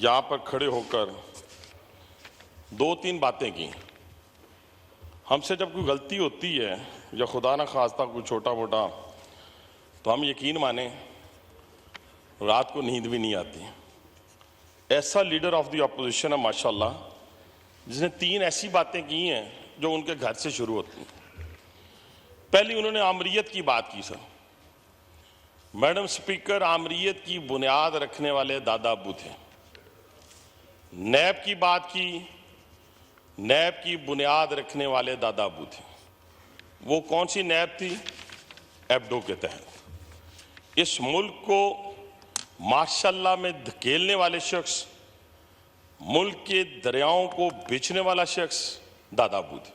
यहाँ पर खड़े होकर दो तीन बातें की। हमसे जब कोई गलती होती है या खुदा ना खास्ता कोई छोटा मोटा, तो हम यकीन माने रात को नींद भी नहीं आती। ऐसा लीडर ऑफ द ऑपोजिशन है माशाल्लाह, जिसने तीन ऐसी बातें की हैं जो उनके घर से शुरू होती हैं। पहली, उन्होंने आमरीयत की बात की। सर मैडम स्पीकर, आमरीयत की बुनियाद रखने वाले दादा अब्बू थे। नैब की बात की, नैब की बुनियाद रखने वाले दादा अब्बू थे। वो कौन सी नैब थी? एबडो के तहत इस मुल्क को माशाल्लाह में धकेलने वाले शख्स, मुल्क के दरियाओं को बेचने वाला शख्स दादा अब्बू थे।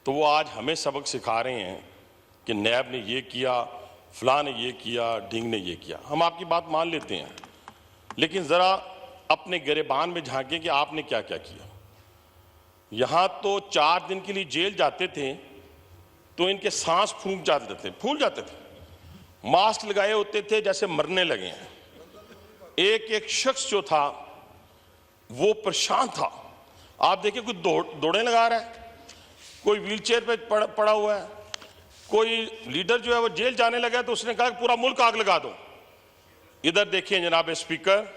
तो वो आज हमें सबक सिखा रहे हैं कि नैब ने ये किया, फलां ने ये किया, ढींग ने ये किया। हम आपकी बात मान लेते हैं, लेकिन ज़रा अपने गिरेबान में झांकें कि आपने क्या क्या किया। यहाँ तो 4 दिन के लिए जेल जाते थे तो इनके सांस फूल जाते थे। मास्क लगाए होते थे जैसे मरने लगे हैं। एक एक शख्स जो था वो परेशान था। आप देखिए, कोई दौड़े लगा रहा है, कोई व्हीलचेयर पे पड़ा हुआ है, कोई लीडर जो है वो जेल जाने लगा तो उसने कहा पूरा मुल्क आग लगा दो। इधर देखिए जनाब स्पीकर,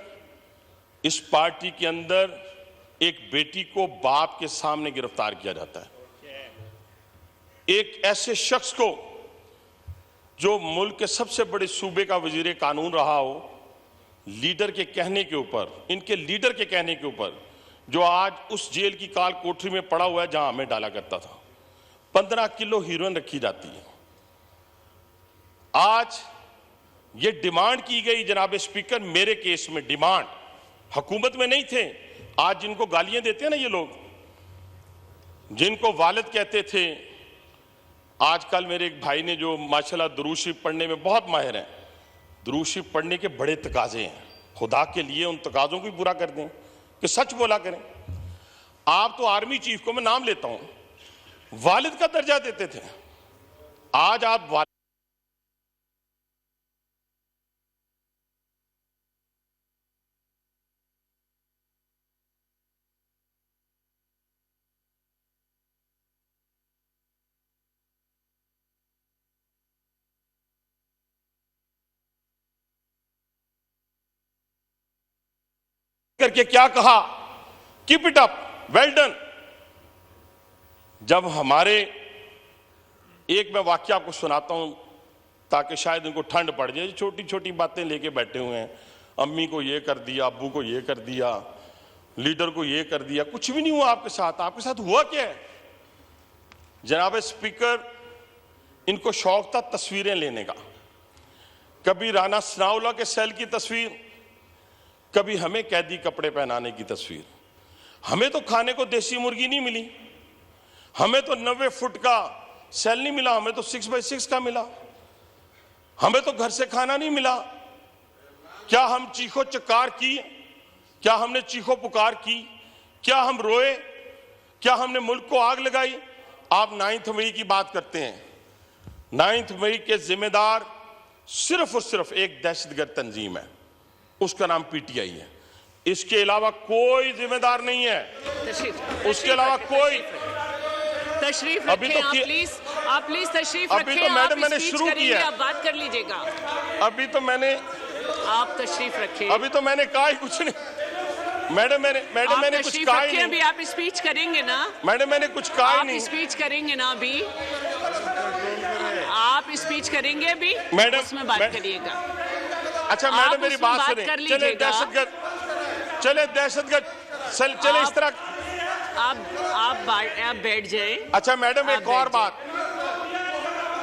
इस पार्टी के अंदर एक बेटी को बाप के सामने गिरफ्तार किया जाता है। एक ऐसे शख्स को जो मुल्क के सबसे बड़े सूबे का वजीर कानून रहा हो, लीडर के कहने के ऊपर, इनके लीडर के कहने के ऊपर, जो आज उस जेल की काल कोठरी में पड़ा हुआ है जहां हमें डाला करता था। 15 किलो हीरोइन रखी जाती है। आज ये डिमांड की गई जनाब स्पीकर, मेरे केस में डिमांड, हुकूमत में नहीं थे। आज जिनको गालियां देते हैं ना ये लोग, जिनको वालिद कहते थे, आजकल मेरे एक भाई ने जो माशाल्लाह दुरूद शरीफ पढ़ने में बहुत माहिर हैं, दुरूद शरीफ पढ़ने के बड़े तकाजे हैं। खुदा के लिए उन तकाजों को भी पूरा कर दें कि सच बोला करें। आप तो आर्मी चीफ को, मैं नाम लेता हूं, वालिद का दर्जा देते थे। आज आप करके क्या कहा? Keep it up, well done. जब हमारे, एक मैं वाक्य आपको सुनाता हूं ताकि शायद उनको ठंड पड़ जाए। छोटी छोटी बातें लेके बैठे हुए हैं, अम्मी को ये कर दिया, अब्बू को ये कर दिया, लीडर को ये कर दिया। कुछ भी नहीं हुआ आपके साथ। आपके साथ हुआ क्या है? जनाब स्पीकर, इनको शौक था तस्वीरें लेने का। कभी राना सनाउल्लाह के सेल की तस्वीर, कभी हमें कैदी कपड़े पहनाने की तस्वीर। हमें तो खाने को देसी मुर्गी नहीं मिली, हमें तो 90 फुट का सेल नहीं मिला, हमें तो 6x6 का मिला। हमें तो घर से खाना नहीं मिला। क्या हम चीखो चकार की? क्या हमने चीखो पुकार की? क्या हम रोए? क्या हमने मुल्क को आग लगाई? आप 9 मई की बात करते हैं। 9 मई के जिम्मेदार सिर्फ और सिर्फ एक दहशतगर्द तंजीम है, उसका नाम पीटीआई है। इसके अलावा कोई जिम्मेदार नहीं है। उसके अलावा कोई तशरीफ अभी तो आप प्लीज तशरीफ अभी रखें। तो मैडम मैंने शुरू किया, आप बात कर लीजिएगा। अभी तो मैंने, आप तशरीफ रखें। अभी तो मैंने कहा ही कुछ नहीं। मैडम मैंने कुछ कहा ही नहीं। अभी आप स्पीच करेंगे ना? मैडम मैंने कुछ कहा ही नहीं। आप स्पीच करेंगे ना? अभी आप स्पीच करेंगे अभी? मैडम उसमें बात करिएगा। अच्छा मैडम मेरी बात सुने। चले दहशतगर्द, चले दहशतगर्द, चले इस तरह। आप बैठ जाएं। अच्छा मैडम एक और बात,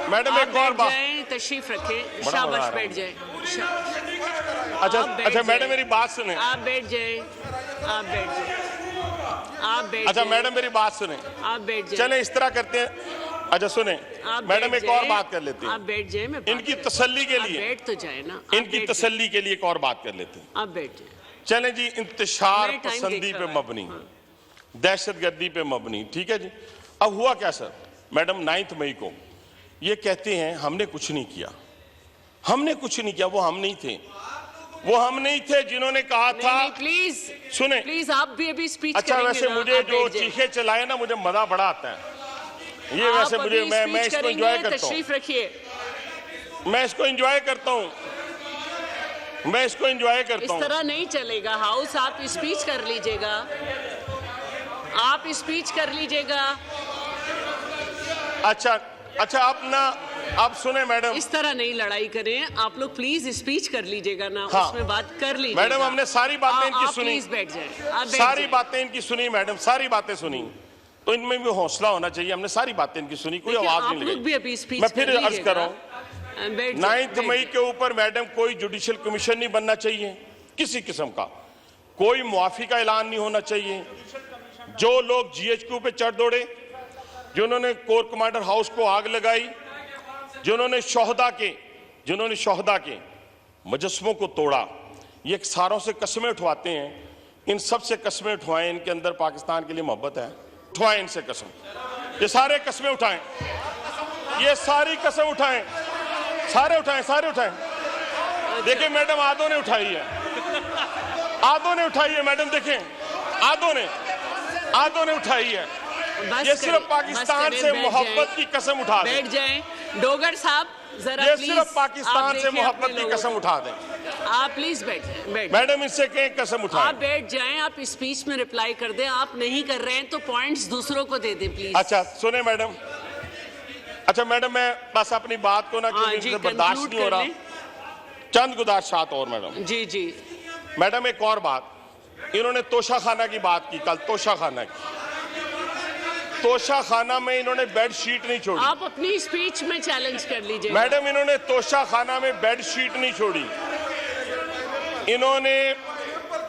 मैडम एक और बात, तशरीफ रखें। शाबाश, बैठ जाएं। अच्छा मैडम मेरी बात सुने। आप बैठ जाएं, आप बैठ जाएं, आप बैठ। अच्छा मैडम मेरी बात सुने, आप बैठ जाएं। चले इस तरह करते हैं। अच्छा सुने मैडम, एक और बात कर लेते हैं। आप बैठ जाएं, मैं इनकी तसल्ली के लिए, बैठ तो जाए ना, इनकी तसल्ली के लिए एक और बात कर लेते हैं। आप बैठ जाएं। चले जी, इंतशार पसंदी पे मबनी, दहशतगर्दी पे मबनी, ठीक है जी। अब हुआ क्या सर? मैडम 9 मई को ये कहते हैं हमने कुछ नहीं किया, हमने कुछ नहीं किया। वो हम नहीं थे, वो हम नहीं थे जिन्होंने कहा था। नहीं, प्लीज सुने, प्लीज, आप भी अभी स्पीच अच्छा करेंगे वैसे ना? मुझे आप जो बैठ जाइए। चीखे चलाए ना, मुझे मजा बड़ा आता है ये। वैसे आप मुझे अभी मैं स्पीच इसको करेंगे, एंजॉय करता हूँ, तशरीफ रखिए। मैं इसको एंजॉय करता हूँ, मैं इसको एंजॉय इस करता हूँ। तरह नहीं चलेगा हाउस। आप स्पीच कर लीजिएगा, आप स्पीच कर लीजिएगा। अच्छा अच्छा, आप ना, आप सुने मैडम, इस तरह नहीं लड़ाई करें आप लोग, प्लीज स्पीच कर लीजिएगा ना। हाँ। उसमें बात कर लीजिएगा। मैडम हमने सारी बातें इनकी सुनी, प्लीज बैठ जाए, आप बैठ सारी जाएं। बातें इनकी सुनी मैडम, सारी बातें सुनी, तो इनमें भी हौसला होना चाहिए। हमने सारी बातें इनकी सुनी, कोई देखिए, आवाज आप नहीं लोग भी अभी लगाई। स्पीच मैं फिर कर अर्ज कर रहा हूँ, बैठ 9 जाइए, मई बैठ के ऊपर मैडम कोई जुडिशियल कमीशन नहीं बनना चाहिए किसी किस्म का, कोई मुआफी का ऐलान नहीं होना चाहिए। जो लोग GHQ पे चढ़ दौड़े, जिन्होंने कोर कमांडर हाउस को आग लगाई, जिन्होंने शोहदा के मुजस्समों को तोड़ा, ये सारों से कस्में उठवाते हैं। इन सब से कस्में उठवाएं, इनके अंदर पाकिस्तान के लिए मोहब्बत है, उठवाएं इनसे कसम। ये सारे कस्में उठाएं, ये सारी कसम उठाएं, सारे उठाएं, सारे उठाएं। देखिए मैडम, आधों ने उठाई है, आधों ने उठाई है मैडम, देखें आधों ने उठाई है। बस ये सिर्फ करें, पाकिस्तान बस से करें, मोहब्बत की कसम उठा दें। बैठ जाएं। डोगर साहब जरा ये प्लीज, सिर्फ पाकिस्तान आप से देखिए मोहब्बत अपने की लोगों कसम को। उठा दें। आप प्लीज बैठ जाएं, बैठ जाएं। मैडम इनसे कहें कसम आप उठाएं। बैठ जाएं, आप स्पीच में रिप्लाई कर दें। आप नहीं कर रहे हैं तो पॉइंट्स दूसरों को दे दें प्लीज। अच्छा सुने मैडम, अच्छा मैडम, मैं बस अपनी बात को ना, क्योंकि जी, इनसे बर्दाश्त conclude नहीं हो कर रहा, लें। चंद गुजारिशात और मैडम। जी जी, मैडम एक और बात, इन्होंने तोशा खाना की बात की कल, तोशा खाना की। तोशा खाना में इन्होंने बेड शीट नहीं छोड़ी। आप अपनी स्पीच में चैलेंज कर लीजिए। मैडम इन्होंने तोशा खाना में बेड शीट नहीं छोड़ी, इन्होंने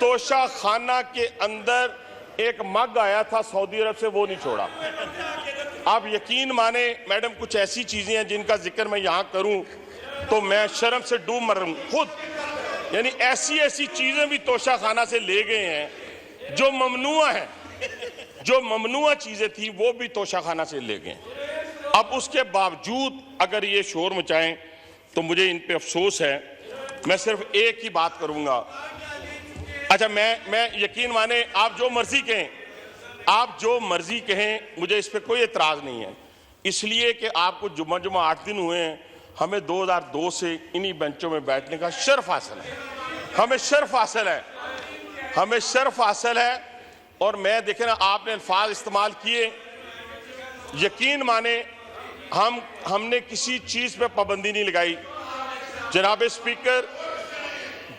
तोशा खाना के अंदर एक मग आया था सऊदी अरब से, वो नहीं छोड़ा। आप यकीन माने मैडम, कुछ ऐसी चीजें हैं जिनका जिक्र मैं यहां करूं तो मैं शर्म से डूब मरूं खुद। यानी ऐसी ऐसी चीजें भी तोशा खाना से ले गए हैं जो ममनुआ है, जो ममनुआ चीजें थी वो भी तोशा खाना से ले गए। अब उसके बावजूद अगर ये शोर मचाएं तो मुझे इन पे अफसोस है। मैं सिर्फ एक ही बात करूंगा। अच्छा मैं यकीन माने, आप जो मर्जी कहें, आप जो मर्जी कहें, मुझे इस पे कोई एतराज नहीं है, इसलिए कि आपको जुम्मा 8 दिन हुए हैं। हमें 2002 से इन्हीं बेंचों में बैठने का शर्फ हासिल है, हमें शर्फ हासिल है, हमें शर्फ हासिल है। और मैं देखे ना, आपने अल्फाज इस्तेमाल किए, यकीन माने हमने किसी चीज पे पाबंदी नहीं लगाई। जनाब स्पीकर,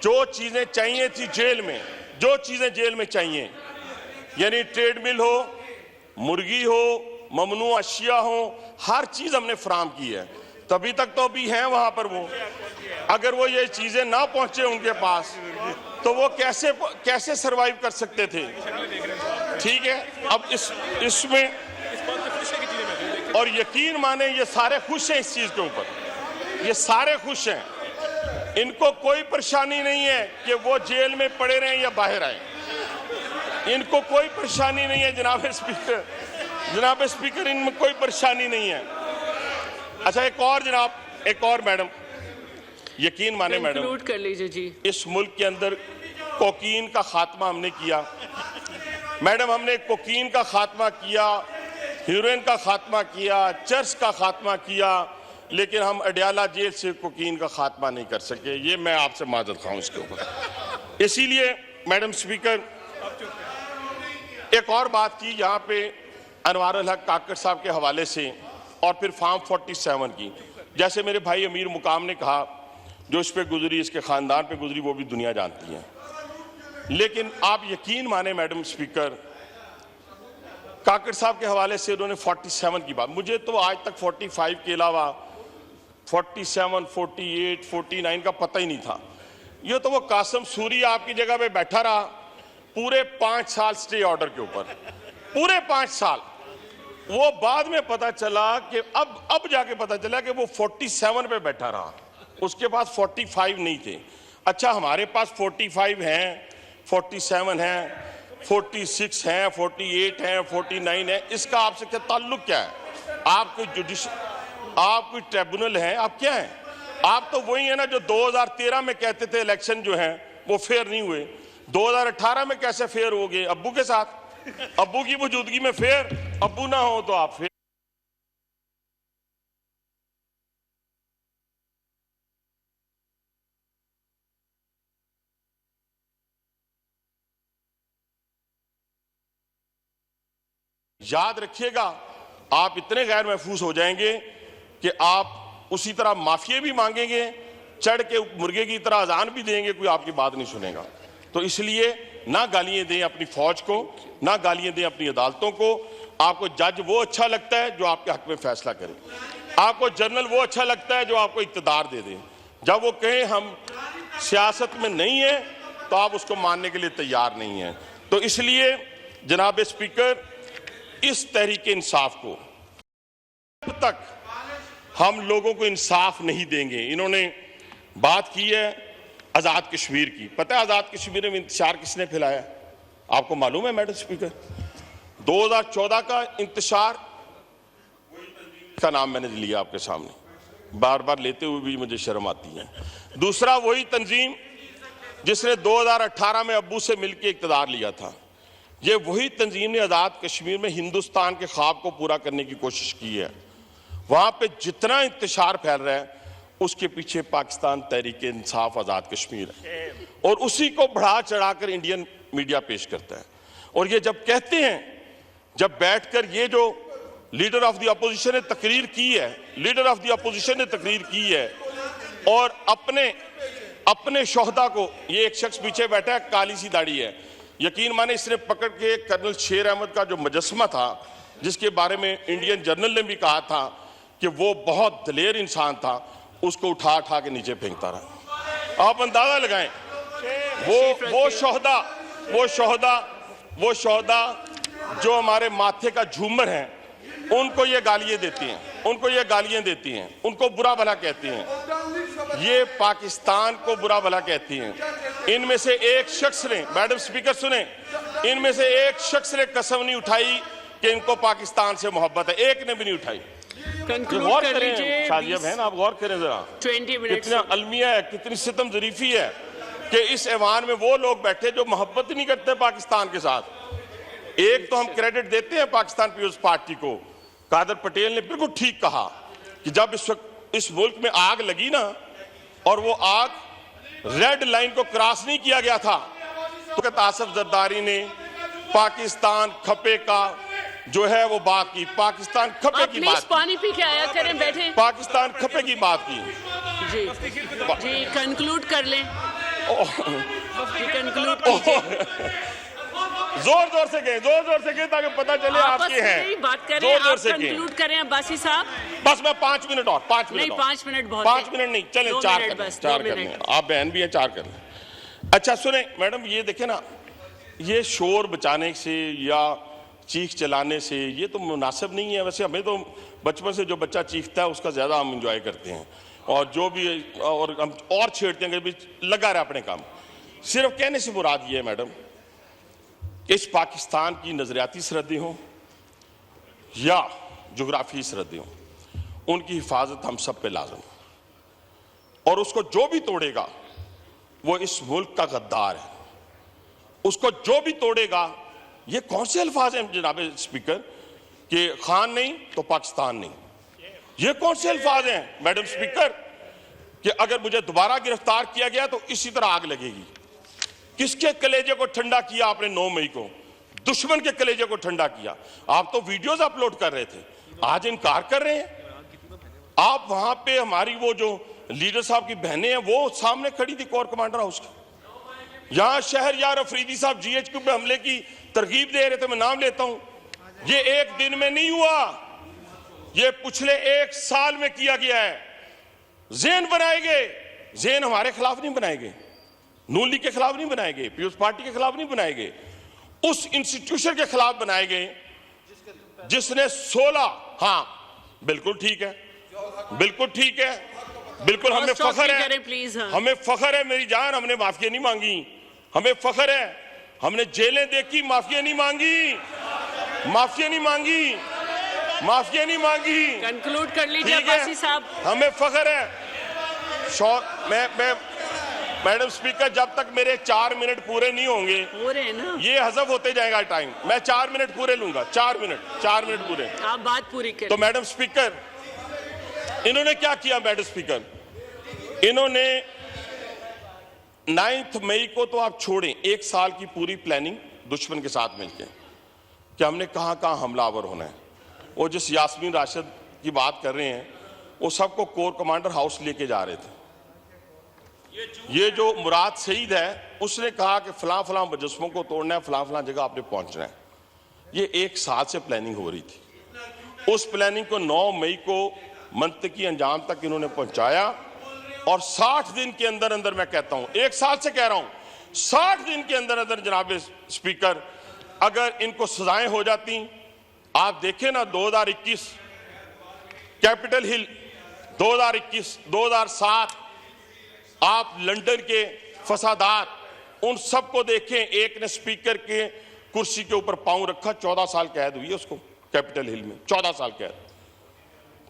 जो चीजें चाहिए थी जेल में, जो चीजें जेल में चाहिए, यानी ट्रेडमिल हो, मुर्गी हो, ममनू अशिया हो, हर चीज हमने फराम की है। तभी तक तो अभी हैं वहां पर वो। अगर वो ये चीजें ना पहुंचे उनके पास तो वो कैसे सरवाइव कर सकते थे। ठीक है, अब इसमें और यकीन माने ये सारे खुश हैं इस चीज के ऊपर, ये सारे खुश हैं, इनको कोई परेशानी नहीं है कि वो जेल में पड़े रहें या बाहर आए, इनको कोई परेशानी नहीं है। जनाब स्पीकर, इनमें कोई परेशानी नहीं है। अच्छा एक और जनाब, एक और मैडम, यकीन माने मैडम, कंक्लूड कर लीजिए जी। इस मुल्क के अंदर कोकीन का खात्मा हमने किया मैडम, हमने कोकीन का खात्मा किया, हीरोइन का खात्मा किया, चर्च का खात्मा किया, लेकिन हम अडयाला जेल से कोकीन का खात्मा नहीं कर सके। ये मैं आपसे माजरत खाऊं इसके ऊपर। इसीलिए मैडम स्पीकर, एक और बात की यहाँ पे अनवारुल हक काकड़ साहब के हवाले से, और फिर फार्म 47 की, जैसे मेरे भाई अमीर मुकाम ने कहा, जो इस पे गुजरी, इसके खानदान पे गुजरी, वो भी दुनिया जानती है। लेकिन आप यकीन माने मैडम स्पीकर, काकड़ साहब के हवाले से उन्होंने 47 की बात, मुझे तो आज तक 45 के अलावा 47, 48, 49 का पता ही नहीं था। ये तो वो कासम सूरी आपकी जगह पे बैठा रहा पूरे 5 साल स्टे ऑर्डर के ऊपर, पूरे 5 साल। वो बाद में पता चला कि अब जाके पता चला कि वो 47 पे बैठा रहा, उसके पास 45 नहीं थे। अच्छा हमारे पास 45 हैं, 47 हैं, 46 हैं, 48 हैं, 49 हैं, इसका आपसे क्या ताल्लुक क्या है? आप कोई ट्रिब्यूनल हैं? आप क्या हैं? आप तो वही है ना जो 2013 में कहते थे इलेक्शन जो है वो फेयर नहीं हुए। 2018 में कैसे फेयर हो गए? अब्बू के साथ, अब्बू की मौजूदगी में फेयर, अब्बू ना हो तो आप फेयर। याद रखिएगा, आप इतने गैर महफूज हो जाएंगे कि आप उसी तरह माफिया भी मांगेंगे, चढ़ के मुर्गे की तरह अजान भी देंगे, कोई आपकी बात नहीं सुनेगा। तो इसलिए ना गालियां दें अपनी फौज को, ना गालियां दें अपनी अदालतों को। आपको जज वो अच्छा लगता है जो आपके हक में फैसला करे, आपको जनरल वो अच्छा लगता है जो आपको इक़्तिदार दे दे। जब वो कहें हम सियासत में नहीं है तो आप उसको मानने के लिए तैयार नहीं हैं। तो इसलिए जनाब स्पीकर, इस तहरीक इंसाफ को अब तक हम लोगों को इंसाफ नहीं देंगे। इन्होंने बात की है आजाद कश्मीर की। पता है आजाद कश्मीर में इंतशार किसने फैलाया? आपको मालूम है मैडम स्पीकर? 2014 का इंतशार का नाम मैंने लिया आपके सामने, बार बार लेते हुए भी मुझे शर्म आती है। दूसरा वही तंजीम जिसने 2018 में अब्बू से मिलकर इक़्तिदार लिया था। ये वही तंजीम ने आज़ाद कश्मीर में हिंदुस्तान के ख्वाब को पूरा करने की कोशिश की है। वहां पे जितना इंतशार फैल रहा है उसके पीछे पाकिस्तान तहरीक इंसाफ आज़ाद कश्मीर है, और उसी को बढ़ा चढ़ाकर इंडियन मीडिया पेश करता है। और ये जब कहते हैं, जब बैठकर ये जो लीडर ऑफ द अपोजिशन ने तकरीर की है, लीडर ऑफ द अपोजिशन ने तकरीर की है और अपने शोहदा को, ये एक शख्स पीछे बैठा है, काली सी दाढ़ी है, यकीन माने इसने पकड़ के कर्नल शेर अहमद का जो मुजस्समा था, जिसके बारे में इंडियन जर्नल ने भी कहा था कि वो बहुत दलेर इंसान था, उसको उठा उठा के नीचे फेंकता रहा। आप अंदाजा लगाएं, वो शोहदा जो हमारे माथे का झूमर है, उनको ये गालियां देती हैं, उनको बुरा भला कहती हैं, ये पाकिस्तान को बुरा भला कहती हैं। इनमें से एक शख्स ने, मैडम स्पीकर सुने, इनमें से एक शख्स ने कसम नहीं उठाई कि इनको पाकिस्तान से मोहब्बत है, एक ने भी नहीं उठाई। गौर करें शाजिया बहन, आप गौर करें जरा, कितना अलमिया है, कितनी सितम ज़रीफी है कि इस ऐवान में वो लोग बैठे जो मोहब्बत नहीं करते पाकिस्तान के साथ। एक तो हम क्रेडिट देते हैं पाकिस्तान पीपुल्स पार्टी को, कादर पटेल ने बिल्कुल ठीक कहा कि जब इस वक्त इस मुल्क में आग लगी ना, और वो आग रेड लाइन को क्रॉस नहीं किया गया था, तो आसिफ जरदारी ने पाकिस्तान खपे का जो है वो बात की, पाकिस्तान खपे की बात, पानी पी के आया करें, बैठे, पाकिस्तान खपे की बात की। जी कंक्लूड कर लें, कंक्लूड कीजिए। जोर से कहें ताकि पता चले आपके हैं। बात करें, आप कंक्लूड करें अब्बासी साहब। बस मैं 5 मिनट और, 5 मिनट नहीं, 5 मिनट बहुत, 5 मिनट नहीं, चले 4 कर लें। आप बहन भी हैं, 4 कर लें। अच्छा सुने मैडम, ये देखें ना, ये शोर बचाने से या चीख चलाने से ये तो मुनासिब नहीं है। वैसे हमें तो बचपन से जो बच्चा चीखता है उसका ज्यादा हम इंजॉय करते हैं, और जो भी और हम और छेड़ते हैं कि लगा रहा अपने काम। सिर्फ कहने से मुराद ये है मैडम, इस पाकिस्तान की नजरियाती सरहदें हों या जोग्राफी सरहदें हों, उनकी हिफाजत हम सब पे लाज़िम, और उसको जो भी तोड़ेगा वो इस मुल्क का गद्दार है। उसको जो भी तोड़ेगा, ये कौन से अल्फाज हैं जनाब स्पीकर कि खान नहीं तो पाकिस्तान नहीं? ये कौन से अल्फाज हैं मैडम स्पीकर कि अगर मुझे दोबारा गिरफ्तार किया गया तो इसी तरह आग लगेगी? किसके कलेजे को ठंडा किया आपने 9 मई को? दुश्मन के कलेजे को ठंडा किया। आप तो वीडियोस अपलोड कर रहे थे, आज इनकार कर रहे हैं। आप वहां पे हमारी वो जो लीडर साहब की बहनें हैं वो सामने खड़ी थी कोर कमांडर हाउस की। यहां शहरयार अफरीदी साहब GHQ पे हमले की तरगीब दे रहे थे, मैं नाम लेता हूं। ये एक दिन में नहीं हुआ, ये पिछले 1 साल में किया गया है। ज़हन बनाए गए, ज़हन हमारे खिलाफ नहीं बनाए गए, नून लीग के खिलाफ नहीं बनाए गए, पीपुल्स पार्टी के खिलाफ नहीं बनाए गए, उस इंस्टीट्यूशन के खिलाफ बनाए गए जिसने 16, हाँ बिल्कुल ठीक है, बिल्कुल ठीक है, बिल्कुल हमें फख्र है, हमें फख्र है मेरी जान, हमने माफिया नहीं मांगी, हमें फख्र है, हमने जेलें देखी, माफिया नहीं मांगी, माफिया नहीं मांगी, माफिया नहीं मांगी। कंक्लूड कर लीजिए अब्बासी साहब। हमें फख्र है। मैडम स्पीकर, जब तक मेरे 4 मिनट पूरे नहीं होंगे, पूरे ना, ये हजफ होते जाएगा टाइम। मैं 4 मिनट पूरे लूंगा, 4 मिनट पूरे। आप बात पूरी करें। तो मैडम स्पीकर, इन्होंने क्या किया? मैडम स्पीकर, इन्होंने 9 मई को तो आप छोड़ें, 1 साल की पूरी प्लानिंग दुश्मन के साथ मिलकर कि हमने कहां कहां हमलावर होना है। वो जिस यास्मीन राशिद की बात कर रहे हैं, वो सबको कोर कमांडर हाउस लेके जा रहे थे। ये जो मुराद सईद है, उसने कहा कि फलां फलां मुजस्समों को तोड़ना है, फलां फलां जगह आपने पहुंचना है। ये 1 साल से प्लानिंग हो रही थी। उस प्लानिंग को 9 मई को मंतकी अंजाम तक इन्होंने पहुंचाया और 60 दिन के अंदर अंदर, मैं कहता हूं 1 साल से कह रहा हूं, 60 दिन के अंदर अंदर जनाब स्पीकर, अगर इनको सजाएं हो जाती। आप देखें ना, 2021 कैपिटल हिल, 2021, 2007 आप लंदन के फसादात, उन सबको देखें। एक ने स्पीकर के कुर्सी के ऊपर पांव रखा, 14 साल कैद हुई है उसको कैपिटल हिल में, 14 साल कैद।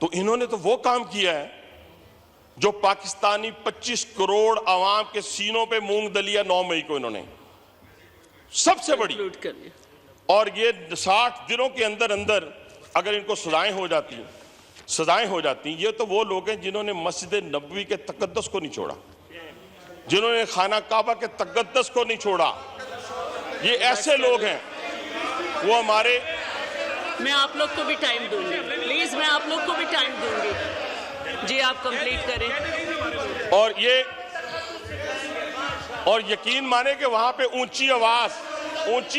तो इन्होंने तो वो काम किया है जो पाकिस्तानी 25 करोड़ आवाम के सीनों पे मूंग दलिया 9 मई को इन्होंने सबसे बड़ी। और ये 60 दिनों के अंदर अंदर अगर इनको सजाएं हो जाती, ये तो वो लोग हैं जिन्होंने मस्जिद नबवी के तकद्दस को नहीं छोड़ा, जिन्होंने खाना काबा के तकद्दस को नहीं छोड़ा। ये ऐसे लोग हैं, वो हमारे। मैं आप लोग को भी टाइम दूंगी, प्लीज, मैं आप लोग को भी टाइम दूंगी जी, आप कंप्लीट करें। और यकीन माने कि वहां पे ऊंची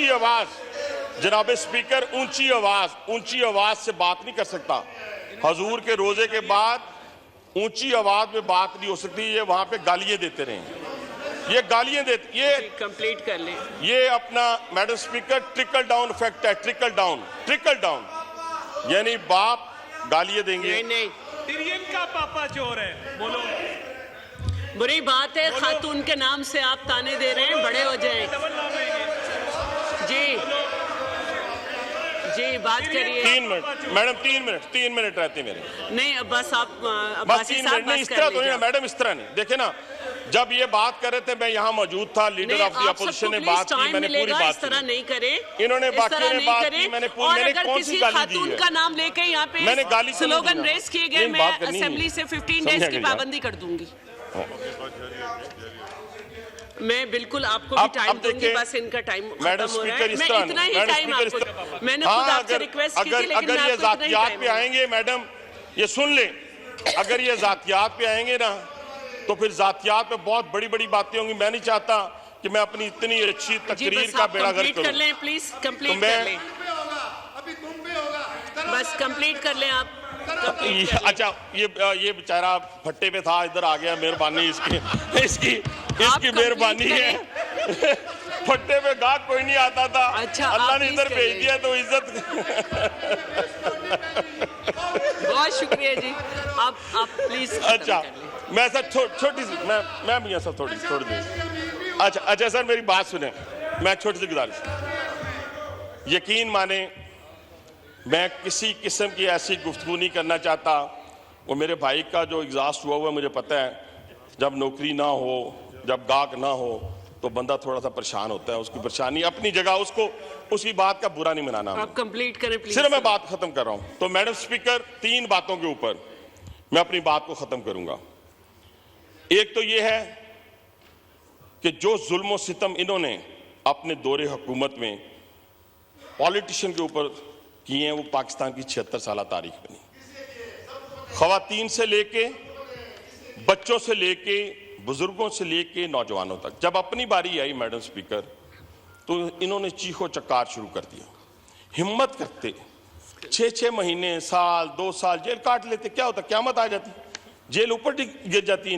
आवाज जनाब स्पीकर, ऊंची आवाज से बात नहीं कर सकता। हजूर के रोजे के बाद ऊंची आवाज में बात नहीं हो सकती। ये वहां पे गालियां देते रहे, ये गालियां देते, ये कंप्लीट कर ले। ये अपना madam speaker trickle down effect है, ट्रिकल डाउन, यानी बाप गालियां देंगे। नहीं, तिरियन का पापा चोर है, बोलो। बुरी बात है, खातून के नाम से आप ताने दे रहे हैं, बड़े हो जाएं। जी बात करिए। 3 मिनट मैडम, 3 मिनट रहते मेरे। नहीं, बस आप बस 3 मिनट नहीं, इस तरह तो नहीं मैडम, इस तरह नहीं। देखे ना, जब ये बात कर रहे थे मैं यहाँ मौजूद था, लीडर ऑफ द अपोजिशन ने बात की, मैंने पूरी बात इस तरह नहीं करें, इन्होंने बाकी ने बात की, मैंने कौन सी गाली दी है? का नाम लेके यहाँ पे मैंने गाली स्लोगन रेस किए गए, मैं असेंबली से 15 डेज की पाबंदी कर दूंगी। मैं बिल्कुल आपको भी टाइम दूंगी, बस इनका टाइम खत्म हो रहा है। मैं इतना ही टाइम आपको, मैंने खुद आपसे रिक्वेस्ट की थी, लेकिन अगर ये जातियात पे आएंगे मैडम, ये सुन ले, अगर ये जातियात पे आएंगे ना, तो फिर जातियात पे बहुत बड़ी बड़ी बातें होंगी। मैं नहीं चाहता कि मैं अपनी इतनी अच्छी तकरीर का बेड़ा गर्क करूं। कर लें प्लीज, कंप्लीट कर लें, बस कंप्लीट कर लें आप। अच्छा, ये बेचारा फट्टे पे था, इधर आ गया, मेहरबानी इसकी मेहरबानी है। फट्टे पे गाहक कोई नहीं आता था, अच्छा, अल्लाह ने इधर भेज दिया तो इज्जत। बहुत शुक्रिया जी, आप प्लीज। अच्छा, मैं सर छोटी सी, मैं भी सर थोड़ी सी। अच्छा सर, मेरी बात सुने, मैं छोटी सी गुजारिश, यकीन माने मैं किसी किस्म की ऐसी गुफ्तगू नहीं करना चाहता। वो मेरे भाई का जो एग्जॉस्ट हुआ मुझे पता है। जब नौकरी ना हो, जब गाहक ना हो, तो बंदा थोड़ा सा परेशान होता है। उसकी परेशानी अपनी जगह, उसको उसकी बात का बुरा नहीं मनाना। आप कंप्लीट करें प्लीज। सिर्फ मैं बात खत्म कर रहा हूं। तो मैडम स्पीकर, 3 बातों के ऊपर मैं अपनी बात को खत्म करूंगा। एक तो यह है कि जो जुल्म और सितम इन्होंने अपने दौरे हुकूमत में पॉलिटिशियन के ऊपर किए हैं, वो पाकिस्तान की 76 साल तारीख बनी। खवातीन से लेके, बच्चों से लेके, बुजुर्गों से लेके नौजवानों तक, जब अपनी बारी आई मैडम स्पीकर, तो इन्होंने चीखो चक्कार शुरू कर दिया। हिम्मत करते 6-6 महीने, साल, 2 साल जेल काट लेते, क्या होता, क़यामत आ जाती, जेल ऊपर गिर जाती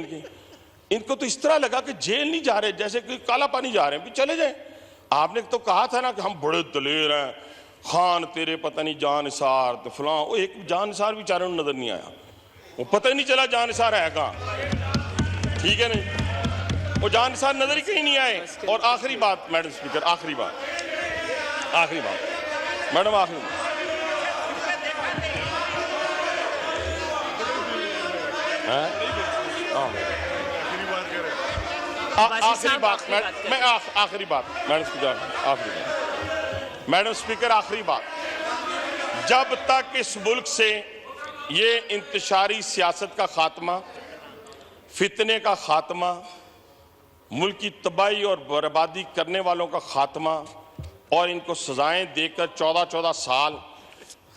इनको तो इस तरह लगा कि जेल नहीं जा रहे, जैसे कि काला पानी जा रहे हैं, भी चले जाए। आपने तो कहा था ना कि हम बड़े दलेर हैं, खान तेरे पता नहीं जान निसार तो फलां। वो एक जान निसार भी चारों नजर नहीं आया, वो पता ही नहीं चला जान निसार है कहाँ। ठीक है नहीं, वो जान निसार नजर ही कहीं नहीं आए। और आखिरी बात मैडम स्पीकर, आखिरी बात मैडम, आखिरी बात, आखिरी बात मैं आखिरी बात मैडम स्पीकर, आखिरी बात मैडम स्पीकर, आखिरी बात, जब तक इस मुल्क से ये इंतशारी सियासत का खात्मा, फितने का खात्मा, मुल्क की तबाही और बर्बादी करने वालों का खात्मा और इनको सजाएं देकर 14-14 साल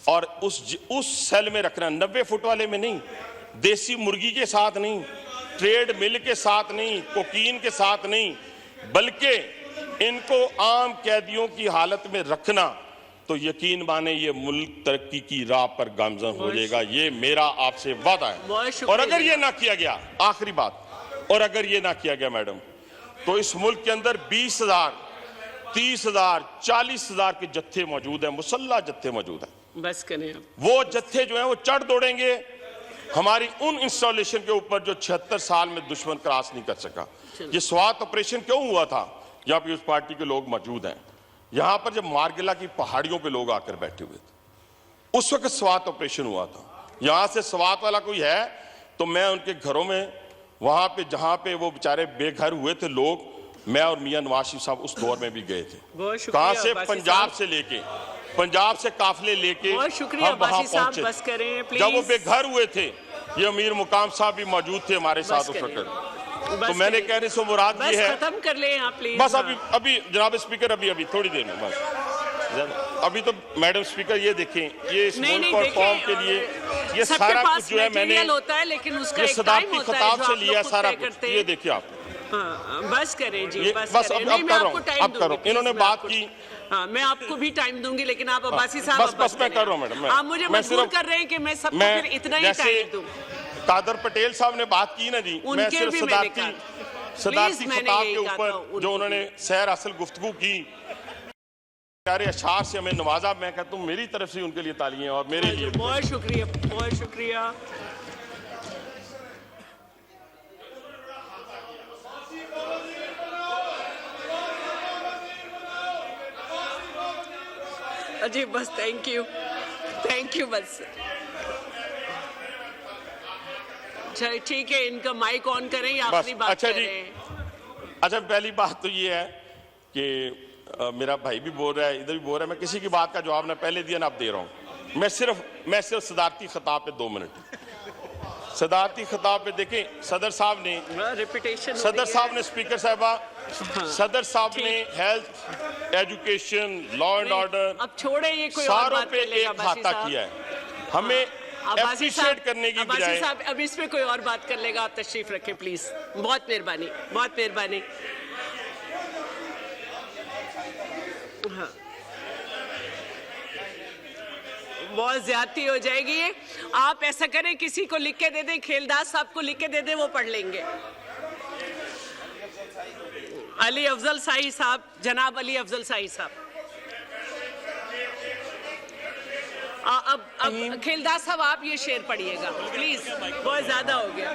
और उस सेल में रखना, 90 फुट वाले में नहीं, देसी मुर्गी के साथ नहीं, ट्रेड मिल के साथ नहीं, कोकीन के साथ नहीं, बल्कि इनको आम कैदियों की हालत में रखना, तो यकीन माने ये मुल्क तरक्की की राह पर गामजन हो जाएगा। ये मेरा आपसे वादा है। और अगर ये ना किया गया, आखिरी बात, और अगर ये ना किया गया मैडम, तो इस मुल्क के अंदर 20,000, 30,000, 40,000 के जत्थे मौजूद हैं, मुसल्ला जत्थे मौजूद हैं। बस करें आप। वो जत्थे जो हैं वो चढ़ दौड़ेंगे हमारी उन इंस्टॉलेशन के ऊपर जो 76 साल में दुश्मन क्रॉस नहीं कर सका। ये स्वात ऑपरेशन क्यों हुआ था? यहाँ पे उस पार्टी के लोग मौजूद हैं। यहाँ पर जब मारगिला की पहाड़ियों पे लोग आकर बैठे हुए थे, उस वक्त स्वात ऑपरेशन हुआ था। यहाँ से स्वात वाला कोई है तो मैं उनके घरों में, वहां पे जहां पे वो बेचारे बेघर हुए थे लोग, मैं और मियां नवाज शरीफ साहब उस दौर में भी गए थे। कहां से? पंजाब से लेके, पंजाब से काफिले लेके हम वहां पहुंचे। बस करें प्लीज। जब वो बेघर हुए थे, ये अमीर मुकाम साहब भी मौजूद थे हमारे साथ उस वक्त। तो मैंने कहने से मुराद ये है, खत्म कर ले आप प्लीज। बस अभी जनाब स्पीकर, अभी थोड़ी देर में, बस अभी तो मैडम स्पीकर ये देखें, ये इस मुल्क और कौम के लिए ये सारा कुछ जो है मैंने होता है, लेकिन उसका ये एक सदाकती टाइम खिताब से लिया सारा कुछ। ये देखिए आप, बस करें जी, बस अब कर रहा हूँ। इन्होंने बात की, हाँ, मैं आपको भी टाइम दूंगी, लेकिन आप अब्बासी साहब बस मैं कर रहा हूँ मैडम। आप मुझे मजबूर कर रहे हैं कि मैं सबको फिर इतना ही टाइम दूं। कादर पटेल साहब ने बात की ना जी, मैं सिर्फ सदाकती खिताब के ऊपर जो उन्होंने सैर असल गुफ्तगू की, प्यारे अशार से हमें नवाजा, मैं कहता हूँ मेरी तरफ से उनके लिए तालियां और मेरे लिए बहुत शुक्रिया, बहुत शुक्रिया। अजी बस थैंक यू बस। चलिए ठीक है, इनका माइक ऑन करें या अपनी बात अच्छा करें। अच्छा, पहली बात तो ये है कि मेरा भाई भी बोल रहा है, इधर भी बोल रहा है, मैं किसी की बात का जवाब ना पहले दिया ना अब दे रहा हूँ। मैं सिर्फ सदारती खिताब पे 2 मिनट। सदारती खिताब पे देखें, सदर साहब ने स्पीकर साहबा, सदर साहब ने health, education, law and order, अब छोड़े ये कोई सारों पे एक खाता किया है। हमें एप्रिशिएट करने की बजाय अब इस पे कोई और बात कर लेगा, आप तशरीफ रखें प्लीज। बहुत मेहरबानी, बहुत मेहरबानी। हाँ, बहुत ज्यादती हो जाएगी ये। आप ऐसा करें, किसी को लिख के दे दें, खेलदास साहब को लिख के दे दें, वो पढ़ लेंगे। अली अफजल शाही साहब, जनाब अली अफजल शाही साहब। अब खेलदास साहब आप ये शेर पढ़िएगा प्लीज, बहुत ज्यादा हो गया।